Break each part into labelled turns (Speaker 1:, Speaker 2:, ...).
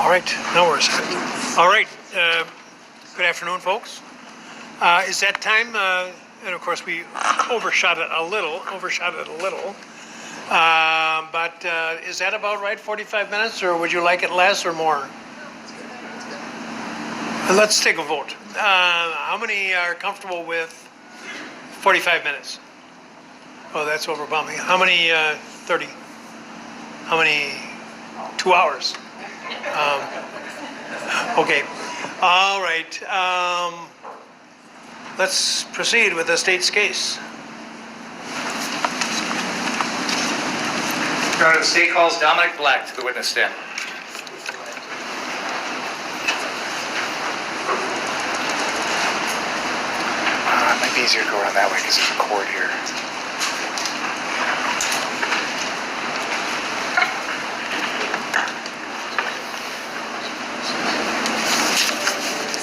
Speaker 1: All right, no worries. All right, good afternoon, folks. Is that time? And of course, we overshot it a little. But is that about right? 45 minutes, or would you like it less or more? Let's take a vote. How many are comfortable with 45 minutes? Oh, that's overwhelming. How many? 30. How many? 2 hours. Okay. All right. Let's proceed with the state's case.
Speaker 2: Your Honor, the state calls Dominic Black to the witness stand.
Speaker 3: It might be easier to go around that way because there's a cord here.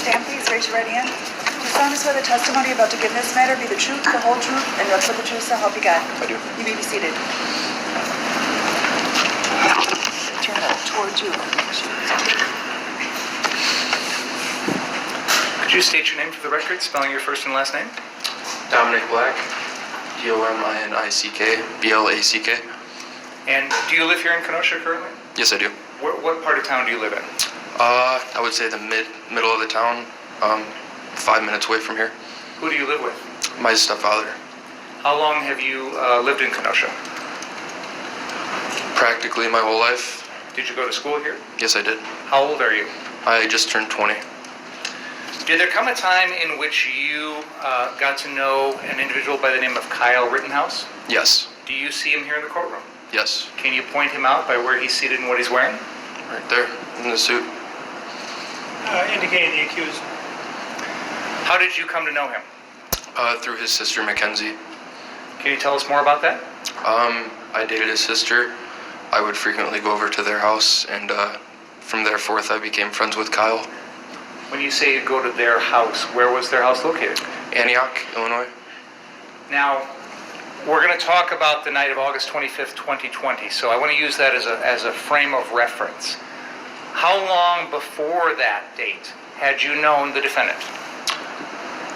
Speaker 4: Stand, please. Raise your right hand. Do you solemnly swear the testimony you're about to give in this matter be the truth, the whole truth, and nothing but the truth, so help you God?
Speaker 3: I do.
Speaker 4: You may be seated. Turn that towards you.
Speaker 2: Could you state your name for the record, spelling your first and last name?
Speaker 5: Dominic Black, Dominick, Black.
Speaker 2: And do you live here in Kenosha currently?
Speaker 5: Yes, I do.
Speaker 2: What part of town do you live in?
Speaker 5: I would say the middle of the town, 5 minutes away from here.
Speaker 2: Who do you live with?
Speaker 5: My stepfather.
Speaker 2: How long have you lived in Kenosha?
Speaker 5: Practically my whole life.
Speaker 2: Did you go to school here?
Speaker 5: Yes, I did.
Speaker 2: How old are you?
Speaker 5: I just turned 20.
Speaker 2: Did there come a time in which you got to know an individual by the name of Kyle Rittenhouse?
Speaker 5: Yes.
Speaker 2: Do you see him here in the courtroom?
Speaker 5: Yes.
Speaker 2: Can you point him out by where he's seated and what he's wearing?
Speaker 5: Right there, in the suit.
Speaker 1: Indicating the accused.
Speaker 2: How did you come to know him?
Speaker 5: Through his sister, Mackenzie.
Speaker 2: Can you tell us more about that?
Speaker 5: I dated his sister. I would frequently go over to their house, and from there forth, I became friends with Kyle.
Speaker 2: When you say you go to their house, where was their house located?
Speaker 5: Antioch, Illinois.
Speaker 2: Now, we're going to talk about the night of August 25th, 2020, so I want to use that as a frame of reference. How long before that date had you known the defendant?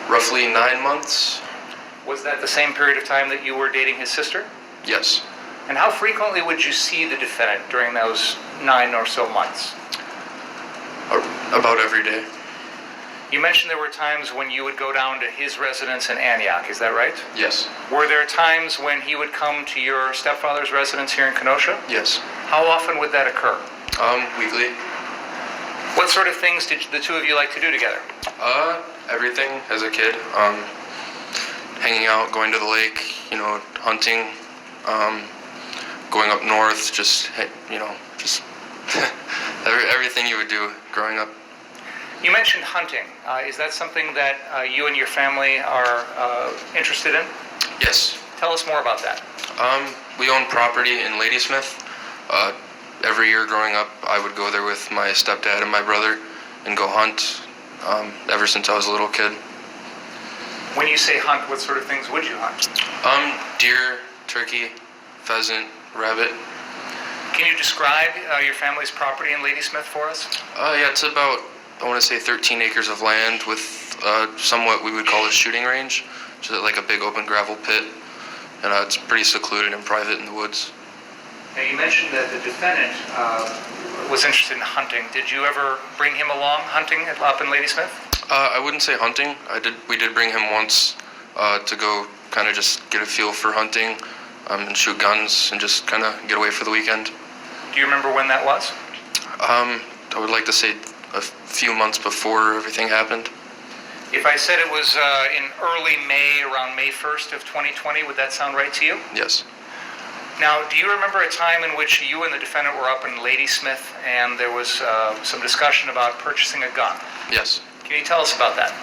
Speaker 5: Roughly 9 months.
Speaker 2: Was that the same period of time that you were dating his sister?
Speaker 5: Yes.
Speaker 2: And how frequently would you see the defendant during those 9 or so months?
Speaker 5: About every day.
Speaker 2: You mentioned there were times when you would go down to his residence in Antioch, is that right?
Speaker 5: Yes.
Speaker 2: Were there times when he would come to your stepfather's residence here in Kenosha?
Speaker 5: Yes.
Speaker 2: How often would that occur?
Speaker 5: Weekly.
Speaker 2: What sort of things did the two of you like to do together?
Speaker 5: Everything as a kid. Hanging out, going to the lake, hunting, going up north, just everything you would do growing up.
Speaker 2: You mentioned hunting. Is that something that you and your family are interested in?
Speaker 5: Yes.
Speaker 2: Tell us more about that.
Speaker 5: We own property in Ladysmith. Every year growing up, I would go there with my stepdad and my brother and go hunt ever since I was a little kid.
Speaker 2: When you say hunt, what sort of things would you hunt?
Speaker 5: Deer, turkey, pheasant, rabbit.
Speaker 2: Can you describe your family's property in Ladysmith for us?
Speaker 5: Yeah, it's about, I want to say 13 acres of land with somewhat we would call a shooting range, which is like a big open gravel pit, and it's pretty secluded and private in the woods.
Speaker 2: Now, you mentioned that the defendant was interested in hunting. Did you ever bring him along hunting up in Ladysmith?
Speaker 5: I wouldn't say hunting. We did bring him once to go kind of just get a feel for hunting and shoot guns and just kind of get away for the weekend.
Speaker 2: Do you remember when that was?
Speaker 5: I would like to say a few months before everything happened.
Speaker 2: If I said it was in early May, around May 1st of 2020, would that sound right to you?
Speaker 5: Yes.
Speaker 2: Now, do you remember a time in which you and the defendant were up in Ladysmith and there was some discussion about purchasing a gun?
Speaker 5: Yes.
Speaker 2: Can you tell us about that?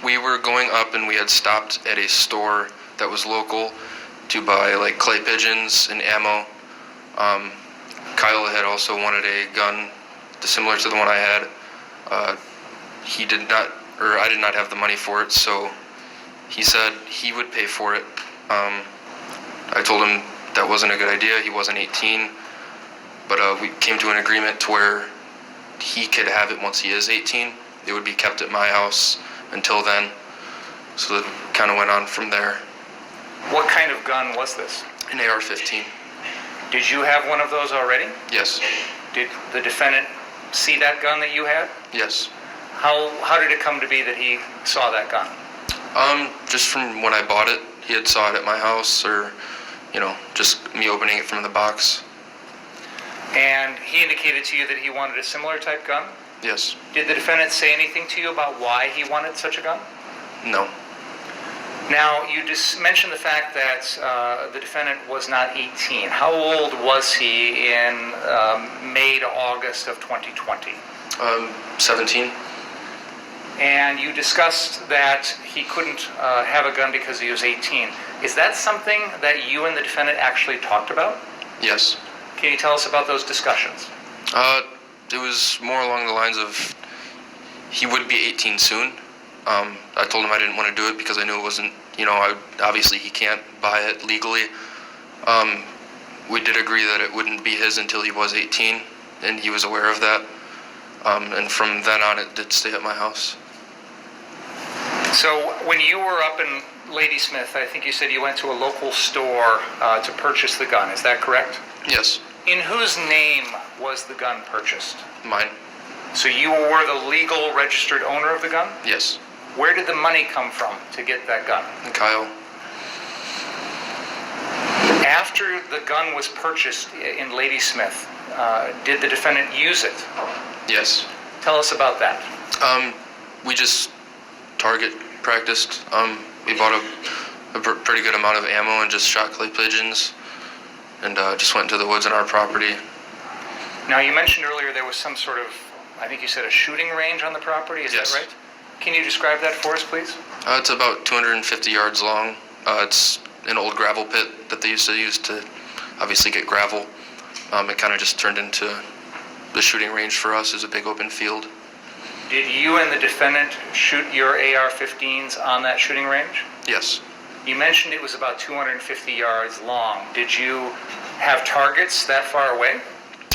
Speaker 5: We were going up and we had stopped at a store that was local to buy like clay pigeons and ammo. Kyle had also wanted a gun similar to the one I had. He did not, or I did not have the money for it, so he said he would pay for it. I told him that wasn't a good idea. He wasn't 18, but we came to an agreement to where he could have it once he is 18. It would be kept at my house until then. So it kind of went on from there.
Speaker 2: What kind of gun was this?
Speaker 5: An AR-15.
Speaker 2: Did you have one of those already?
Speaker 5: Yes.
Speaker 2: Did the defendant see that gun that you had?
Speaker 5: Yes.
Speaker 2: How did it come to be that he saw that gun?
Speaker 5: Just from when I bought it, he had saw it at my house, or, just me opening it from the box.
Speaker 2: And he indicated to you that he wanted a similar type gun?
Speaker 5: Yes.
Speaker 2: Did the defendant say anything to you about why he wanted such a gun?
Speaker 5: No.
Speaker 2: Now, you just mentioned the fact that the defendant was not 18. How old was he in May to August of 2020?
Speaker 5: 17.
Speaker 2: And you discussed that he couldn't have a gun because he was 18. Is that something that you and the defendant actually talked about?
Speaker 5: Yes.
Speaker 2: Can you tell us about those discussions?
Speaker 5: It was more along the lines of he would be 18 soon. I told him I didn't want to do it because I knew it wasn't, obviously he can't buy it legally. We did agree that it wouldn't be his until he was 18, and he was aware of that. And from then on, it did stay at my house.
Speaker 2: So when you were up in Ladysmith, I think you said you went to a local store to purchase the gun. Is that correct?
Speaker 5: Yes.
Speaker 2: In whose name was the gun purchased?
Speaker 5: Mine.
Speaker 2: So you were the legal registered owner of the gun?
Speaker 5: Yes.
Speaker 2: Where did the money come from to get that gun?
Speaker 5: And Kyle.
Speaker 2: After the gun was purchased in Ladysmith, did the defendant use it?
Speaker 5: Yes.
Speaker 2: Tell us about that.
Speaker 5: We just target practiced. We bought a pretty good amount of ammo and just shot clay pigeons, and just went to the woods on our property.
Speaker 2: Now, you mentioned earlier there was some sort of, I think you said a shooting range on the property. Is
Speaker 5: Yes.
Speaker 2: that right? Can you describe that for us, please?
Speaker 5: It's about 250 yards long. It's an old gravel pit that they used to use to obviously get gravel. It kind of just turned into the shooting range for us. Is a big open field.
Speaker 2: Did you and the defendant shoot your AR-15s on that shooting range?
Speaker 5: Yes.
Speaker 2: You mentioned it was about 250 yards long. Did you have targets that far away?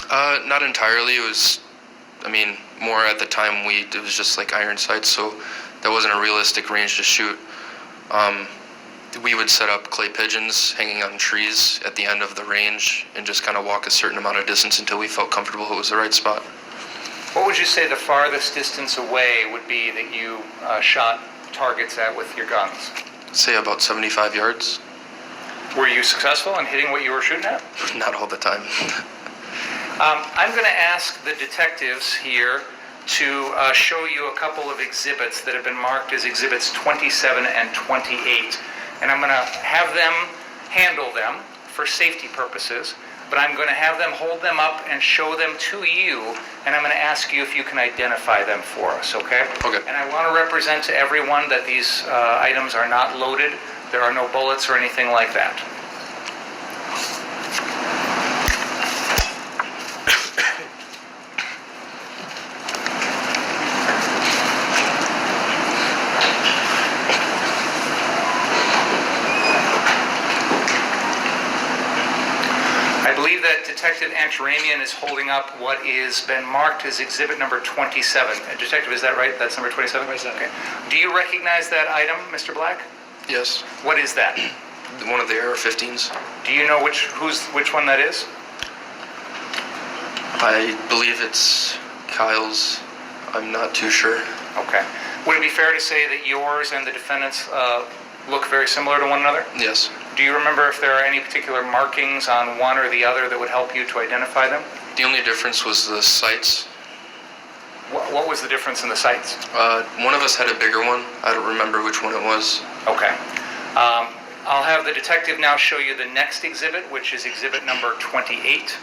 Speaker 5: Not entirely. It was, more at the time it was just like iron sights, so that wasn't a realistic range to shoot. We would set up clay pigeons hanging on trees at the end of the range and just kind of walk a certain amount of distance until we felt comfortable it was the right spot.
Speaker 2: What would you say the farthest distance away would be that you shot targets at with your guns?
Speaker 5: Say about 75 yards.
Speaker 2: Were you successful in hitting what you were shooting at?
Speaker 5: Not all the time.
Speaker 2: I'm going to ask the detectives here to show you a couple of exhibits that have been marked as exhibits 27 and 28. And I'm going to have them handle them for safety purposes, but I'm going to have them hold them up and show them to you, and I'm going to ask you if you can identify them for us, okay?
Speaker 5: Okay.
Speaker 2: And I want to represent to everyone that these items are not loaded. There are no bullets or anything like that. Detective Antaramian is holding up what is been marked as exhibit number 27. Detective, is that right? That's number 27? Okay. Do you recognize that item, Mr. Black?
Speaker 5: Yes.
Speaker 2: What is that?
Speaker 5: One of the AR-15s.
Speaker 2: Do you know which one that is?
Speaker 5: I believe it's Kyle's. I'm not too sure.
Speaker 2: Okay. Would it be fair to say that yours and the defendant's look very similar to one another?
Speaker 5: Yes.
Speaker 2: Do you remember if there are any particular markings on one or the other that would help you to identify them?
Speaker 5: The only difference was the sights.
Speaker 2: What was the difference in the sights?
Speaker 5: One of us had a bigger one. I don't remember which one it was.
Speaker 2: Okay. I'll have the detective now show you the next exhibit, which is exhibit number 28.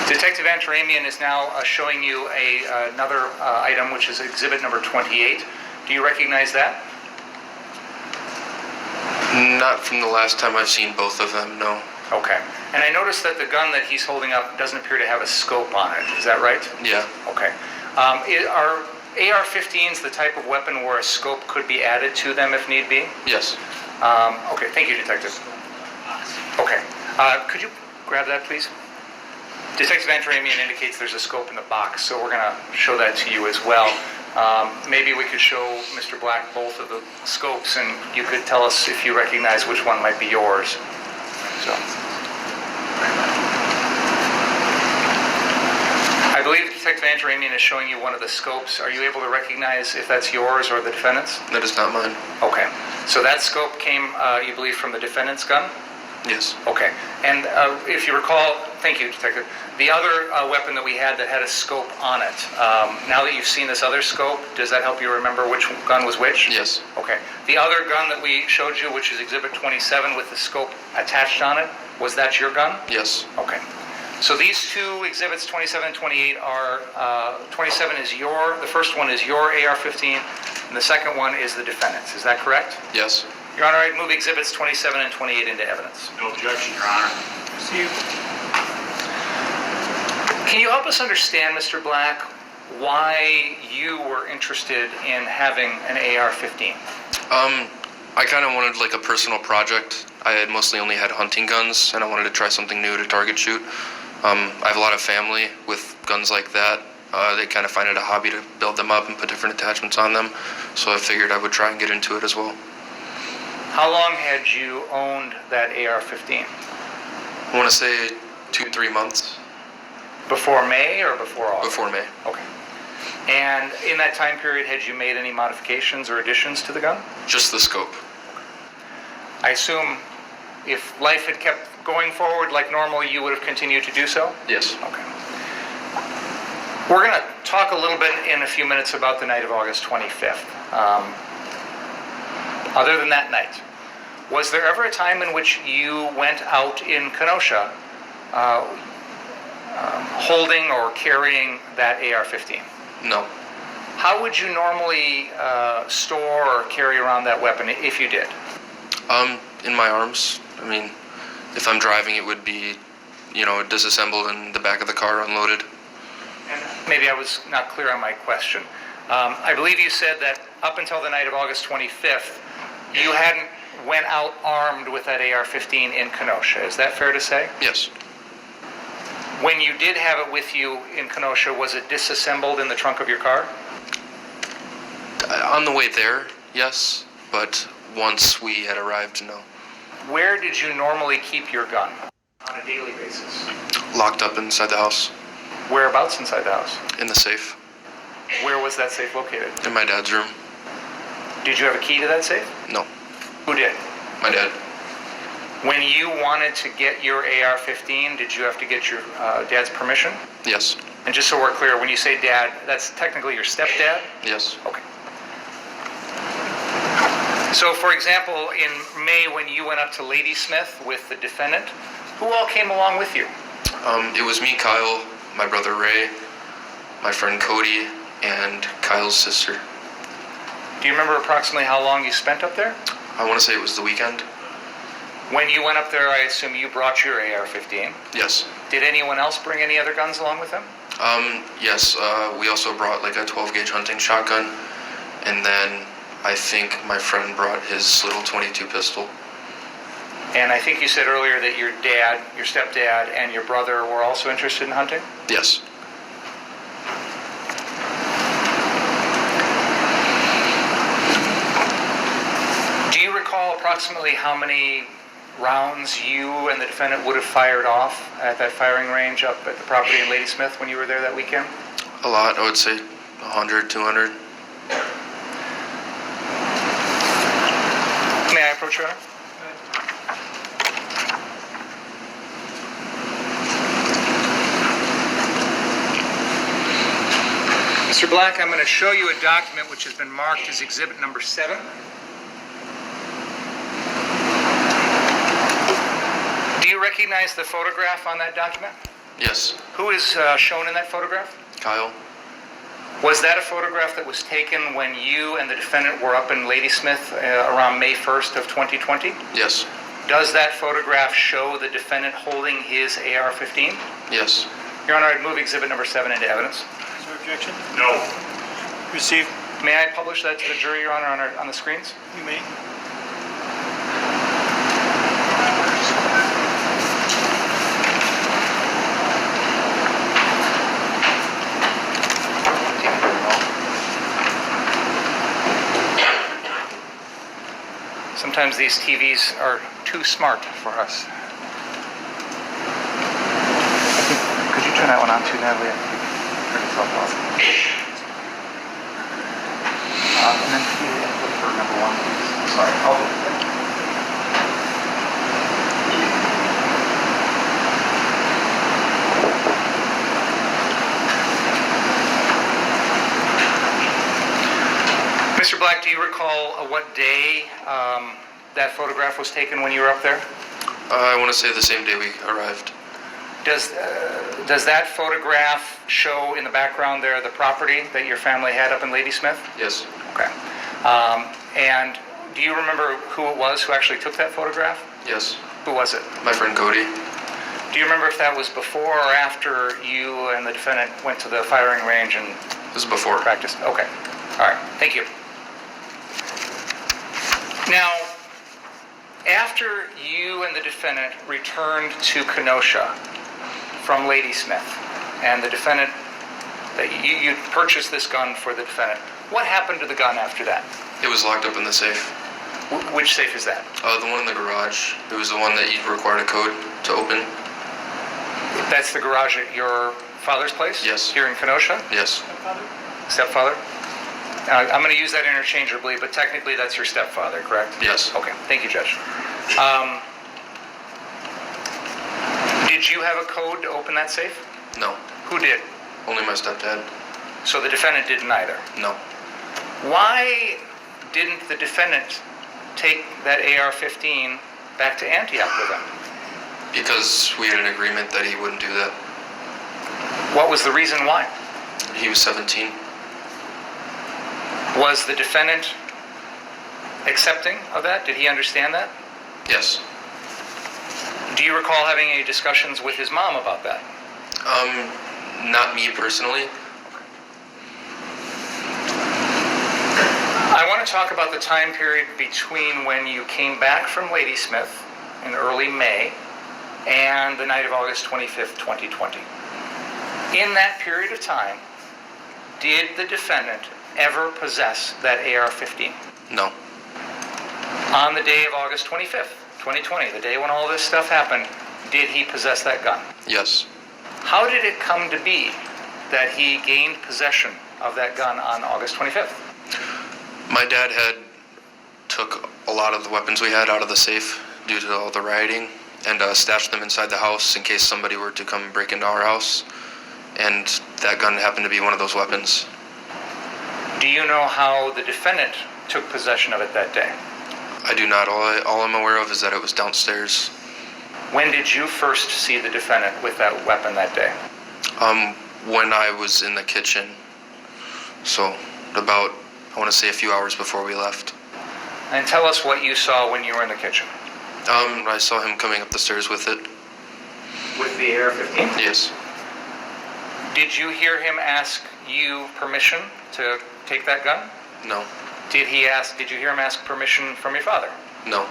Speaker 2: Detective Antaramian is now showing you another item, which is exhibit number 28. Do you recognize that?
Speaker 5: Not from the last time I've seen both of them, no.
Speaker 2: Okay. And I noticed that the gun that he's holding up doesn't appear to have a scope on it. Is that right?
Speaker 5: Yeah.
Speaker 2: Okay. Are AR-15s the type of weapon where a scope could be added to them if need be?
Speaker 5: Yes.
Speaker 2: Okay, thank you, Detective. Okay. Could you grab that, please? Detective Antaramian indicates there's a scope in the box, so we're going to show that to you as well. Maybe we could show Mr. Black both of the scopes, and you could tell us if you recognize which one might be yours. So, I believe Detective Antaramian is showing you one of the scopes. Are you able to recognize if that's yours or the defendant's?
Speaker 5: That is not mine.
Speaker 2: Okay. So that scope came, you believe, from the defendant's gun?
Speaker 5: Yes.
Speaker 2: Okay. And if you recall, thank you, Detective, the other weapon that we had that had a scope on it, now that you've seen this other scope, does that help you remember which gun was which?
Speaker 5: Yes.
Speaker 2: Okay. The other gun that we showed you, which is Exhibit 27 with the scope attached on it, was that your gun?
Speaker 5: Yes.
Speaker 2: Okay. So these two exhibits, 27 and 28, are, 27 is the first one is your AR-15, and the second one is the defendant's. Is that correct?
Speaker 5: Yes.
Speaker 2: Your Honor, I'd move exhibits 27 and 28 into evidence.
Speaker 3: No objection, Your Honor.
Speaker 2: Can you help us understand, Mr. Black, why you were interested in having an AR-15?
Speaker 5: I kind of wanted like a personal project. I had mostly only had hunting guns, and I wanted to try something new to target shoot. I have a lot of family with guns like that. They kind of find it a hobby to build them up and put different attachments on them, so I figured I would try and get into it as well.
Speaker 2: How long had you owned that AR-15?
Speaker 5: I want to say 2-3 months.
Speaker 2: Before May or before August?
Speaker 5: Before May.
Speaker 2: Okay. And in that time period, had you made any modifications or additions to the gun?
Speaker 5: Just the scope.
Speaker 2: I assume if life had kept going forward like normal, you would have continued to do so?
Speaker 5: Yes.
Speaker 2: Okay. We're going to talk a little bit in a few minutes about the night of August 25th. Other than that night, was there ever a time in which you went out in Kenosha holding or carrying that AR-15?
Speaker 5: No.
Speaker 2: How would you normally store or carry around that weapon if you did?
Speaker 5: In my arms. I mean, if I'm driving, it would be, disassembled in the back of the car, unloaded.
Speaker 2: And maybe I was not clear on my question. I believe you said that up until the night of August 25th, you hadn't went out armed with that AR-15 in Kenosha. Is that fair to say?
Speaker 5: Yes.
Speaker 2: When you did have it with you in Kenosha, was it disassembled in the trunk of your car?
Speaker 5: On the way there, yes, but once we had arrived, no.
Speaker 2: Where did you normally keep your gun on a daily basis?
Speaker 5: Locked up inside the house,
Speaker 2: Whereabouts inside the house?
Speaker 5: in the safe,
Speaker 2: Where was that safe located?
Speaker 5: in my dad's room.
Speaker 2: Did you have a key to that safe?
Speaker 5: No,
Speaker 2: Who did?
Speaker 5: my dad.
Speaker 2: When you wanted to get your AR-15, did you have to get your dad's permission?
Speaker 5: Yes.
Speaker 2: And just so we're clear, when you say dad, that's technically your stepdad?
Speaker 5: Yes.
Speaker 2: Okay. So, for example, in May, when you went up to Ladysmith with the defendant, who all came along with you?
Speaker 5: It was me, Kyle, my brother Ray, my friend Cody, and Kyle's sister.
Speaker 2: Do you remember approximately how long you spent up there?
Speaker 5: I want to say it was the weekend.
Speaker 2: When you went up there, I assume you brought your AR-15.
Speaker 5: Yes.
Speaker 2: Did anyone else bring any other guns along with them?
Speaker 5: Yes, we also brought like a 12-gauge hunting shotgun, and then I think my friend brought his little .22 pistol.
Speaker 2: And I think you said earlier that your dad, your stepdad, and your brother were also interested in hunting?
Speaker 5: Yes.
Speaker 2: Do you recall approximately how many rounds you and the defendant would have fired off at that firing range up at the property in Ladysmith when you were there that weekend?
Speaker 5: A lot, I would say 100, 200.
Speaker 2: May I approach, Your Honor? Mr. Black, I'm going to show you a document which has been marked as exhibit number 7. Do you recognize the photograph on that document?
Speaker 5: Yes.
Speaker 2: Who is shown in that photograph?
Speaker 5: Kyle?
Speaker 2: Was that a photograph that was taken when you and the defendant were up in Ladysmith around May 1st of 2020?
Speaker 5: Yes.
Speaker 2: Does that photograph show the defendant holding his AR-15?
Speaker 5: Yes.
Speaker 2: Your Honor, I'd move exhibit number 7 into evidence.
Speaker 1: Is there objection?
Speaker 3: No.
Speaker 1: Received.
Speaker 2: May I publish that to the jury, Your Honor, on the screens?
Speaker 1: You may.
Speaker 2: Sometimes these TVs are too smart for us.
Speaker 3: Could you turn that one on too, Natalie? Turn yourself off. And then could you input for number 1, please? Sorry. I'll do it.
Speaker 2: Mr. Black, do you recall what day that photograph was taken when you were up there?
Speaker 5: I want to say the same day we arrived.
Speaker 2: Does that photograph show in the background there the property that your family had up in Ladysmith?
Speaker 5: Yes.
Speaker 2: Okay. And do you remember who it was who actually took that photograph?
Speaker 5: Yes.
Speaker 2: Who was it?
Speaker 5: My friend Cody.
Speaker 2: Do you remember if that was before or after you and the defendant went to the firing range and
Speaker 5: This is before.
Speaker 2: practiced? Okay. All right. Thank you. Now, after you and the defendant returned to Kenosha from Ladysmith, and the defendant, that you purchased this gun for the defendant, what happened to the gun after that?
Speaker 5: It was locked up in the safe.
Speaker 2: Which safe is that?
Speaker 5: The one in the garage. It was the one that you required a code to open.
Speaker 2: That's the garage at your father's place?
Speaker 5: Yes.
Speaker 2: Here in Kenosha?
Speaker 5: Yes.
Speaker 2: Stepfather? I'm going to use that interchangeably, but technically that's your stepfather, correct?
Speaker 5: Yes.
Speaker 2: Okay, thank you, Judge. Did you have a code to open that safe?
Speaker 5: No.
Speaker 2: Who did?
Speaker 5: Only my stepdad.
Speaker 2: So the defendant didn't either.
Speaker 5: No.
Speaker 2: Why didn't the defendant take that AR-15 back to Antioch with him?
Speaker 5: Because we had an agreement that he wouldn't do that.
Speaker 2: What was the reason why?
Speaker 5: He was 17.
Speaker 2: Was the defendant accepting of that? Did he understand that?
Speaker 5: Yes.
Speaker 2: Do you recall having any discussions with his mom about that?
Speaker 5: Not me personally.
Speaker 2: I want to talk about the time period between when you came back from Ladysmith in early May and the night of August 25th, 2020. In that period of time, did the defendant ever possess that AR-15?
Speaker 5: No.
Speaker 2: On the day of August 25th, 2020, the day when all this stuff happened, did he possess that gun?
Speaker 5: Yes.
Speaker 2: How did it come to be that he gained possession of that gun on August 25th?
Speaker 5: My dad had took a lot of the weapons we had out of the safe due to all the rioting and stashed them inside the house in case somebody were to come break into our house. And that gun happened to be one of those weapons.
Speaker 2: Do you know how the defendant took possession of it that day?
Speaker 5: I do not. All I'm aware of is that it was downstairs.
Speaker 2: When did you first see the defendant with that weapon that day?
Speaker 5: When I was in the kitchen. So about, I want to say a few hours before we left.
Speaker 2: And tell us what you saw when you were in the kitchen.
Speaker 5: I saw him coming up the stairs with it.
Speaker 2: With the AR-15?
Speaker 5: Yes.
Speaker 2: Did you hear him ask you permission to take that gun?
Speaker 5: No.
Speaker 2: Did you hear him ask permission from your father?
Speaker 5: No.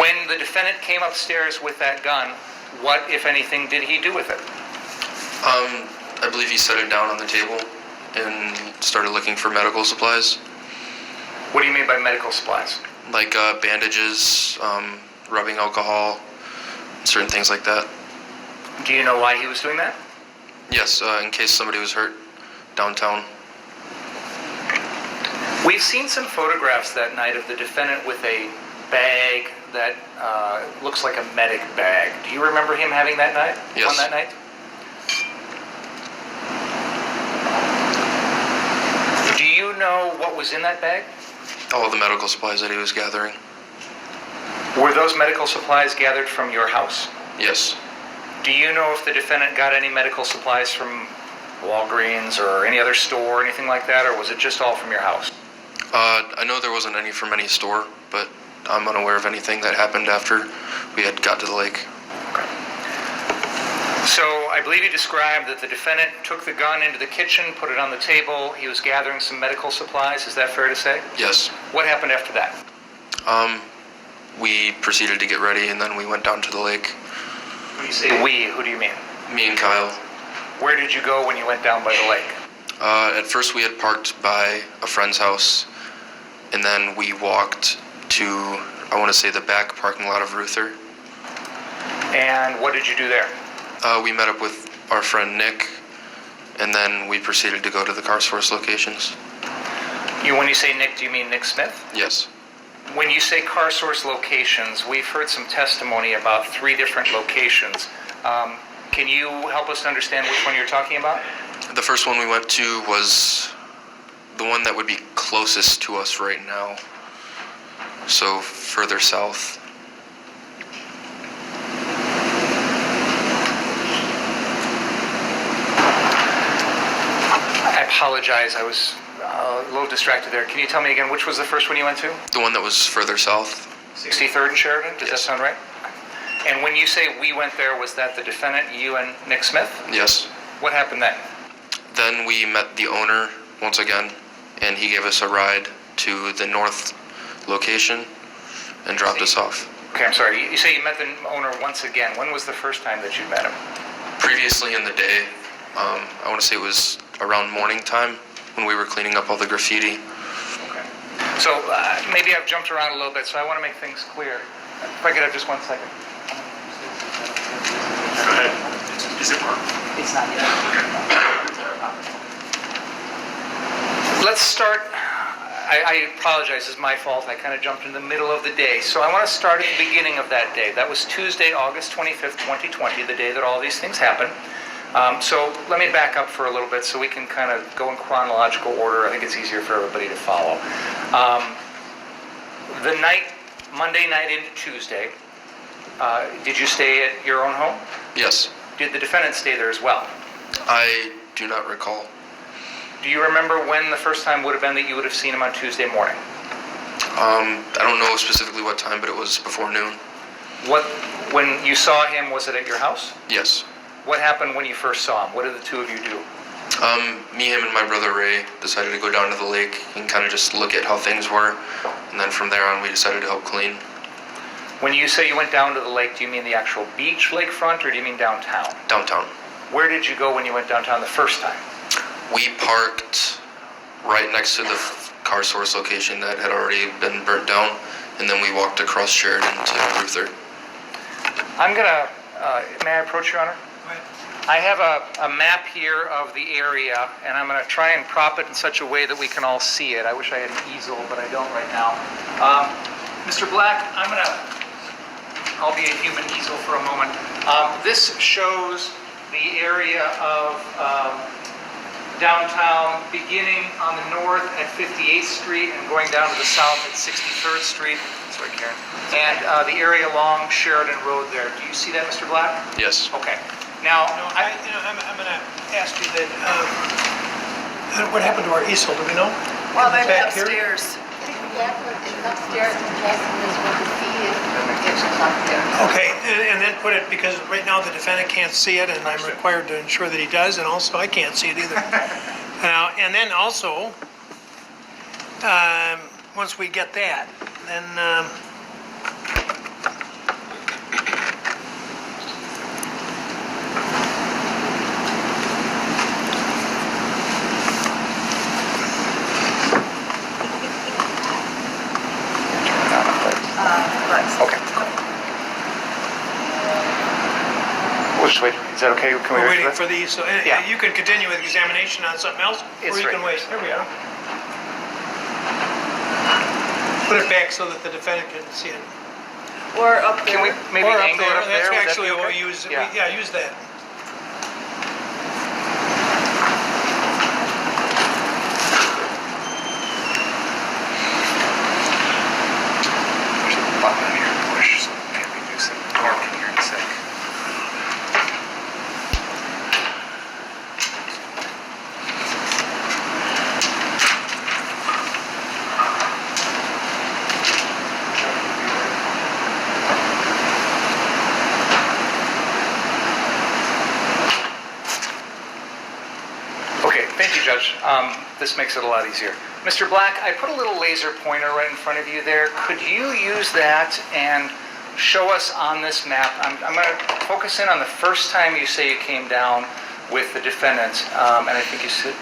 Speaker 2: When the defendant came upstairs with that gun, what, if anything, did he do with it?
Speaker 5: I believe he set it down on the table and started looking for medical supplies.
Speaker 2: What do you mean by medical supplies?
Speaker 5: Like bandages, rubbing alcohol, certain things like that.
Speaker 2: Do you know why he was doing that?
Speaker 5: Yes, in case somebody was hurt downtown.
Speaker 2: We've seen some photographs that night of the defendant with a bag that looks like a medic bag. Do you remember him having that night?
Speaker 5: Yes.
Speaker 2: On that night? Do you know what was in that bag?
Speaker 5: All the medical supplies that he was gathering.
Speaker 2: Were those medical supplies gathered from your house?
Speaker 5: Yes.
Speaker 2: Do you know if the defendant got any medical supplies from Walgreens or any other store or anything like that, or was it just all from your house?
Speaker 5: I know there wasn't any from any store, but I'm unaware of anything that happened after we had got to the lake.
Speaker 2: So I believe you described that the defendant took the gun into the kitchen, put it on the table. He was gathering some medical supplies. Is that fair to say?
Speaker 5: Yes.
Speaker 2: What happened after that?
Speaker 5: We proceeded to get ready, and then we went down to the lake.
Speaker 2: When you say we, who do you mean?
Speaker 5: Me and Kyle.
Speaker 2: Where did you go when you went down by the lake?
Speaker 5: At first we had parked by a friend's house, and then we walked to, I want to say, the back parking lot of Ruther.
Speaker 2: And what did you do there?
Speaker 5: We met up with our friend Nick, and then we proceeded to go to the car source locations.
Speaker 2: When you say Nick, do you mean Nick Smith?
Speaker 5: Yes.
Speaker 2: When you say car source locations, we've heard some testimony about 3 different locations. Can you help us to understand which one you're talking about?
Speaker 5: The first one we went to was the one that would be closest to us right now, so further south.
Speaker 2: I apologize, I was a little distracted there. Can you tell me again, which was the first one you went to?
Speaker 5: The one that was further south?
Speaker 2: 63rd and Sheridan, does that
Speaker 5: Yes.
Speaker 2: sound right? And when you say we went there, was that the defendant, you and Nick Smith?
Speaker 5: Yes.
Speaker 2: What happened then?
Speaker 5: Then we met the owner once again, and he gave us a ride to the north location and dropped us off.
Speaker 2: Okay, I'm sorry, you say you met the owner once again. When was the first time that you met him?
Speaker 5: Previously in the day, I want to say it was around morning time when we were cleaning up all the graffiti.
Speaker 2: Okay. So maybe I've jumped around a little bit, so I want to make things clear. If I could have just 1 second.
Speaker 3: Go ahead. Is it marked?
Speaker 4: It's not yet.
Speaker 2: Let's start. I apologize, it's my fault. I kind of jumped in the middle of the day. So I want to start at the beginning of that day. That was Tuesday, August 25th, 2020, the day that all these things happened. So let me back up for a little bit so we can kind of go in chronological order. I think it's easier for everybody to follow. The night, Monday night into Tuesday, did you stay at your own home?
Speaker 5: Yes.
Speaker 2: Did the defendant stay there as well?
Speaker 5: I do not recall.
Speaker 2: Do you remember when the first time would have been that you would have seen him on Tuesday morning?
Speaker 5: I don't know specifically what time, but it was before noon.
Speaker 2: When you saw him, was it at your house?
Speaker 5: Yes.
Speaker 2: What happened when you first saw him? What did the two of you do?
Speaker 5: Me, him, and my brother Ray decided to go down to the lake and kind of just look at how things were, and then from there on we decided to help clean.
Speaker 2: When you say you went down to the lake, do you mean the actual beach lakefront, or do you mean downtown?
Speaker 5: Downtown.
Speaker 2: Where did you go when you went downtown the first time?
Speaker 5: We parked right next to the car source location that had already been burnt down, and then we walked across Sheridan to Ruther.
Speaker 2: I'm gonna, may I approach, Your Honor? I have a map here of the area, and I'm gonna try and prop it in such a way that we can all see it. I wish I had an easel, but I don't right now. Mr. Black, I'll be a human easel for a moment. This shows the area of downtown beginning on the north at 58th Street and going down to the south at 63rd Street. Sorry, Karen. And the area along Sheridan Road there. Do you see that, Mr. Black?
Speaker 5: Yes.
Speaker 2: Okay. Now,
Speaker 1: I'm going to ask you that, what happened to our easel, do we know?
Speaker 4: Well, maybe
Speaker 1: Back here?
Speaker 4: upstairs.
Speaker 6: It's upstairs and Jason is what the fee is. It's upstairs.
Speaker 1: Okay, and then put it, because right now the defendant can't see it, and I'm required to ensure that he does, and also I can't see it either. Now, and then also, once we get that, then,
Speaker 2: okay. We'll just wait. Is that okay? Can we
Speaker 1: we're
Speaker 2: wait
Speaker 1: waiting
Speaker 2: for
Speaker 1: for these, so
Speaker 2: Yeah.
Speaker 1: you can continue with examination on something else,
Speaker 2: It's
Speaker 1: or you
Speaker 2: right
Speaker 1: can
Speaker 2: here.
Speaker 1: wait. Here we are. Put it back so that the defendant can see it.
Speaker 4: Or up there.
Speaker 2: Can we maybe
Speaker 1: Or up
Speaker 2: angle it
Speaker 1: there,
Speaker 2: up there?
Speaker 1: that's
Speaker 2: Would that
Speaker 1: actually
Speaker 2: be
Speaker 1: what
Speaker 2: okay?
Speaker 1: we use,
Speaker 2: Yeah.
Speaker 1: yeah, use that.
Speaker 2: There's a button here to push, so maybe we do some marking here in a sec. Judge. This makes it a lot easier. Mr. Black, I put a little laser pointer right in front of you there. Could you use that and show us on this map? I'm going to focus in on the first time you say you came down with the defendant. And I think you said,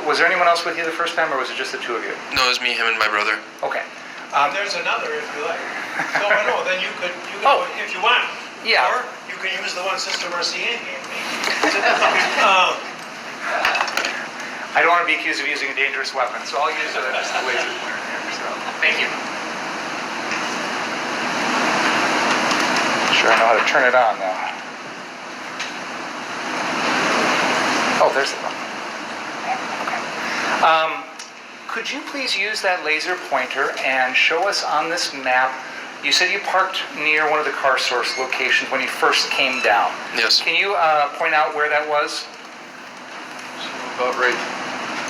Speaker 2: was there anyone else with you the first time, or was it just the two of you?
Speaker 5: No, it was me, him, and my brother.
Speaker 2: Okay.
Speaker 1: There's another if you like. No, then you could
Speaker 2: Oh.
Speaker 1: if you want.
Speaker 2: Yeah.
Speaker 1: Or you can use the one Sister Marcian gave me.
Speaker 2: I don't want to be accused of using a dangerous weapon, so I'll use the laser pointer there. So, thank you. Sure, I know how to turn it on now. Oh, there's the button. Okay. Could you please use that laser pointer and show us on this map? You said you parked near one of the car source locations when you first came down.
Speaker 5: Yes.
Speaker 2: Can you point out where that was?
Speaker 5: About right.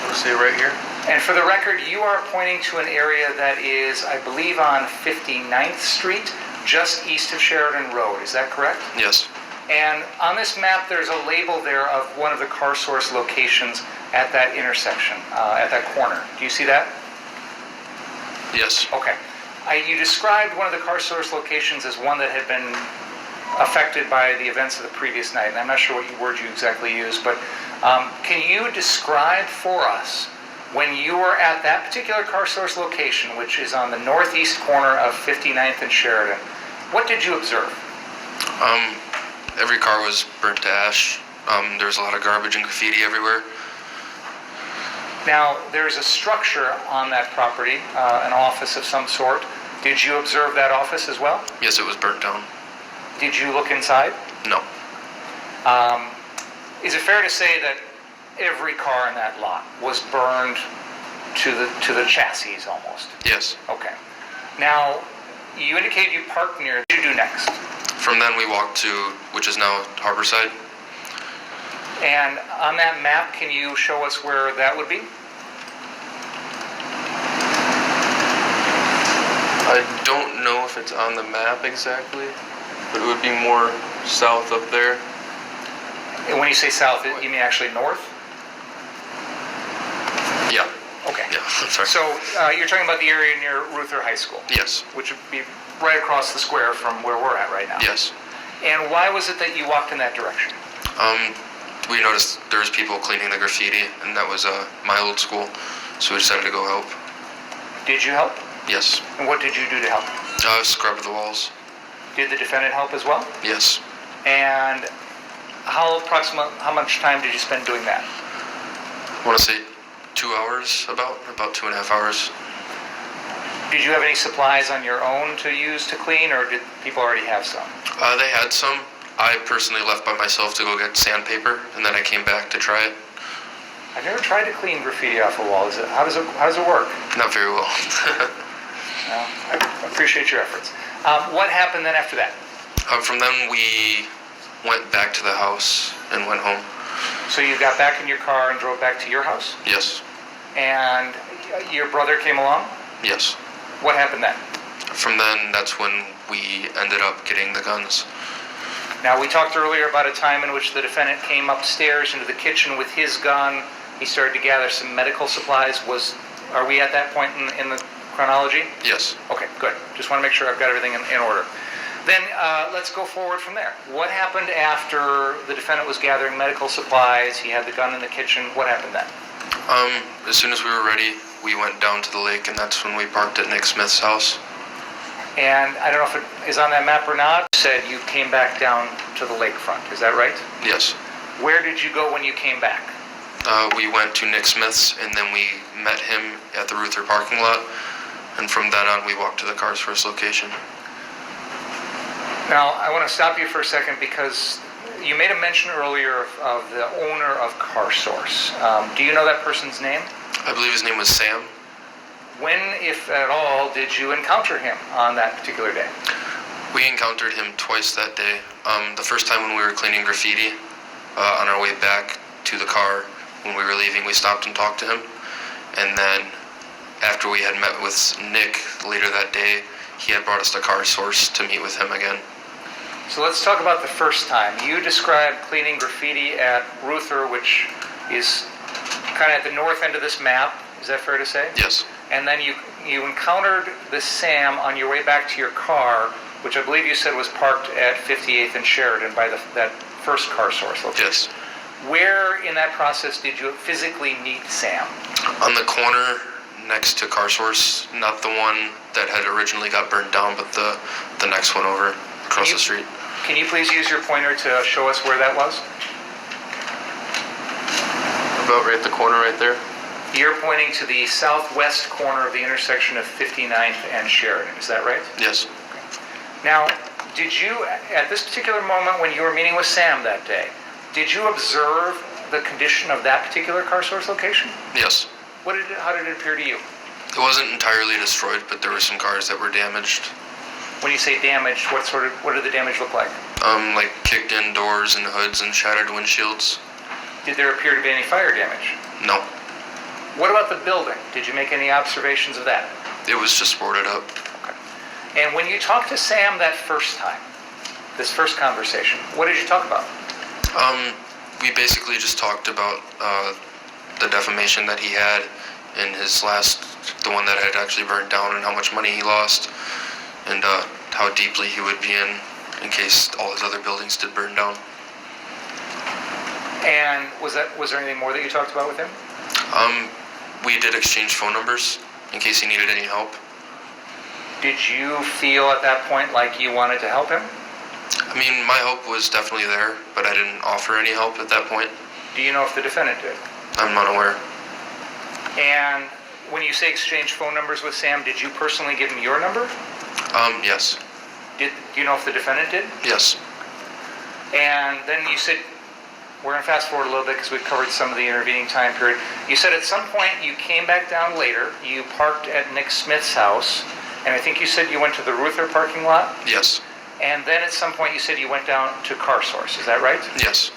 Speaker 5: Let's say right here.
Speaker 2: And for the record, you are pointing to an area that is, I believe, on 59th Street, just east of Sheridan Road. Is that correct?
Speaker 5: Yes.
Speaker 2: And on this map, there's a label there of one of the car source locations at that intersection, at that corner. Do you see that?
Speaker 5: Yes.
Speaker 2: Okay. You described one of the car source locations as one that had been affected by the events of the previous night, and I'm not sure what word you exactly used, but can you describe for us when you were at that particular car source location, which is on the northeast corner of 59th and Sheridan, what did you observe?
Speaker 5: Every car was burnt to ash. There was a lot of garbage and graffiti everywhere.
Speaker 2: Now, there's a structure on that property, an office of some sort. Did you observe that office as well?
Speaker 5: Yes, it was burnt down.
Speaker 2: Did you look inside?
Speaker 5: No.
Speaker 2: Is it fair to say that every car in that lot was burned to the chassis almost?
Speaker 5: Yes.
Speaker 2: Okay. Now, you indicated you parked near. What did you do next?
Speaker 5: From then we walked to, which is now Harborside.
Speaker 2: And on that map, can you show us where that would be?
Speaker 5: I don't know if it's on the map exactly, but it would be more south up there.
Speaker 2: And when you say south, you mean actually north?
Speaker 5: Yeah.
Speaker 2: Okay.
Speaker 5: Yeah, I'm sorry.
Speaker 2: So you're talking about the area near Ruther High School?
Speaker 5: Yes.
Speaker 2: Which would be right across the square from where we're at right now?
Speaker 5: Yes.
Speaker 2: And why was it that you walked in that direction?
Speaker 5: We noticed there was people cleaning the graffiti, and that was my old school, so we decided to go help.
Speaker 2: Did you help?
Speaker 5: Yes.
Speaker 2: And what did you do to help?
Speaker 5: Scrubbed the walls.
Speaker 2: Did the defendant help as well?
Speaker 5: Yes.
Speaker 2: And how much time did you spend doing that?
Speaker 5: I want to say 2 hours, about 2.5 hours.
Speaker 2: Did you have any supplies on your own to use to clean, or did people already have some?
Speaker 5: They had some. I personally left by myself to go get sandpaper, and then I came back to try it.
Speaker 2: I've never tried to clean graffiti off a wall. How does it work?
Speaker 5: Not very well.
Speaker 2: Well, I appreciate your efforts. What happened then after that?
Speaker 5: From then we went back to the house and went home.
Speaker 2: So you got back in your car and drove back to your house?
Speaker 5: Yes.
Speaker 2: And your brother came along?
Speaker 5: Yes.
Speaker 2: What happened then?
Speaker 5: From then, that's when we ended up getting the guns.
Speaker 2: Now, we talked earlier about a time in which the defendant came upstairs into the kitchen with his gun. He started to gather some medical supplies. Are we at that point in the chronology?
Speaker 5: Yes.
Speaker 2: Okay, good. Just want to make sure I've got everything in order. Then let's go forward from there. What happened after the defendant was gathering medical supplies? He had the gun in the kitchen. What happened then?
Speaker 5: As soon as we were ready, we went down to the lake, and that's when we parked at Nick Smith's house.
Speaker 2: And I don't know if it is on that map or not. You said you came back down to the lakefront. Is that right?
Speaker 5: Yes.
Speaker 2: Where did you go when you came back?
Speaker 5: We went to Nick Smith's, and then we met him at the Ruther parking lot, and from then on we walked to the car's first location.
Speaker 2: Now, I want to stop you for a second because you made a mention earlier of the owner of Car Source. Do you know that person's name?
Speaker 5: I believe his name was Sam.
Speaker 2: When, if at all, did you encounter him on that particular day?
Speaker 5: We encountered him twice that day. The first time when we were cleaning graffiti, on our way back to the car, when we were leaving, we stopped and talked to him. And then after we had met with Nick later that day, he had brought us to Car Source to meet with him again.
Speaker 2: So let's talk about the first time. You described cleaning graffiti at Ruther, which is kind of at the north end of this map, is that fair to say?
Speaker 5: Yes.
Speaker 2: And then you encountered the Sam on your way back to your car, which I believe you said was parked at 58th and Sheridan by that first car source location.
Speaker 5: Yes.
Speaker 2: Where in that process did you physically meet Sam?
Speaker 5: On the corner next to Car Source, not the one that had originally got burned down, but the next one over across the street.
Speaker 2: Can you please use your pointer to show us where that was?
Speaker 5: About right at the corner right there.
Speaker 2: You're pointing to the southwest corner of the intersection of 59th and Sheridan, is that right?
Speaker 5: Yes.
Speaker 2: Now, did you, at this particular moment when you were meeting with Sam that day, did you observe the condition of that particular car source location?
Speaker 5: Yes.
Speaker 2: How did it appear to you?
Speaker 5: It wasn't entirely destroyed, but there were some cars that were damaged.
Speaker 2: When you say damaged, what did the damage look like?
Speaker 5: Like kicked in doors and hoods and shattered windshields.
Speaker 2: Did there appear to be any fire damage?
Speaker 5: No.
Speaker 2: What about the building? Did you make any observations of that?
Speaker 5: It was just boarded up.
Speaker 2: And when you talked to Sam that first time, this first conversation, what did you talk about?
Speaker 5: We basically just talked about the defamation that he had in his last, the one that had actually burned down, and how much money he lost, and how deeply he would be in case all his other buildings did burn down.
Speaker 2: And was there anything more that you talked about with him?
Speaker 5: We did exchange phone numbers in case he needed any help.
Speaker 2: Did you feel at that point like you wanted to help him?
Speaker 5: I mean, my help was definitely there, but I didn't offer any help at that point.
Speaker 2: Do you know if the defendant did?
Speaker 5: I'm not aware.
Speaker 2: And when you say exchange phone numbers with Sam, did you personally give him your number?
Speaker 5: Yes.
Speaker 2: Do you know if the defendant did?
Speaker 5: Yes.
Speaker 2: And then you said, we're going to fast forward a little bit because we've covered some of the intervening time period. You said at some point you came back down later, you parked at Nick Smith's house, and I think you said you went to the Ruther parking lot?
Speaker 5: Yes.
Speaker 2: And then at some point you said you went down to Car Source, is that right?
Speaker 5: Yes.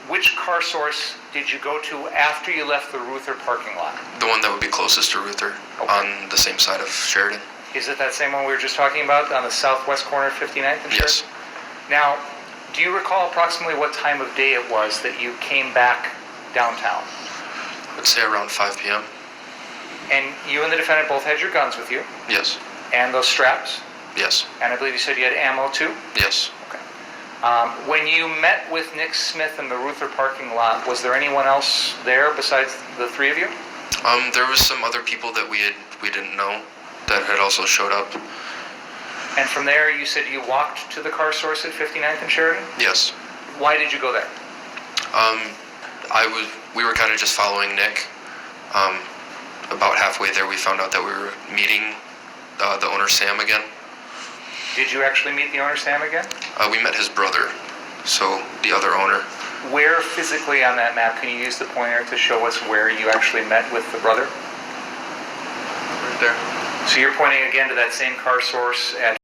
Speaker 2: Which Car Source did you go to after you left the Ruther parking lot?
Speaker 5: The one that would be closest to Ruther, on the same side of Sheridan.
Speaker 2: Is it that same one we were just talking about on the southwest corner of 59th and
Speaker 5: Yes.
Speaker 2: Sheridan? Now, do you recall approximately what time of day it was that you came back downtown?
Speaker 5: I'd say around 5 p.m.
Speaker 2: And you and the defendant both had your guns with you,
Speaker 5: Yes.
Speaker 2: and those straps,
Speaker 5: Yes.
Speaker 2: and I believe you said you had ammo too?
Speaker 5: Yes.
Speaker 2: Okay. When you met with Nick Smith in the Ruther parking lot, was there anyone else there besides the three of you?
Speaker 5: There was some other people that we didn't know that had also showed up.
Speaker 2: And from there, you said you walked to the Car Source at 59th and Sheridan?
Speaker 5: Yes.
Speaker 2: Why did you go there?
Speaker 5: We were kind of just following Nick. About halfway there, we found out that we were meeting the owner Sam again.
Speaker 2: Did you actually meet the owner Sam again?
Speaker 5: We met his brother, so the other owner.
Speaker 2: Where physically on that map can you use the pointer to show us where you actually met with the brother?
Speaker 5: Right there.
Speaker 2: So you're pointing again to that same Car Source at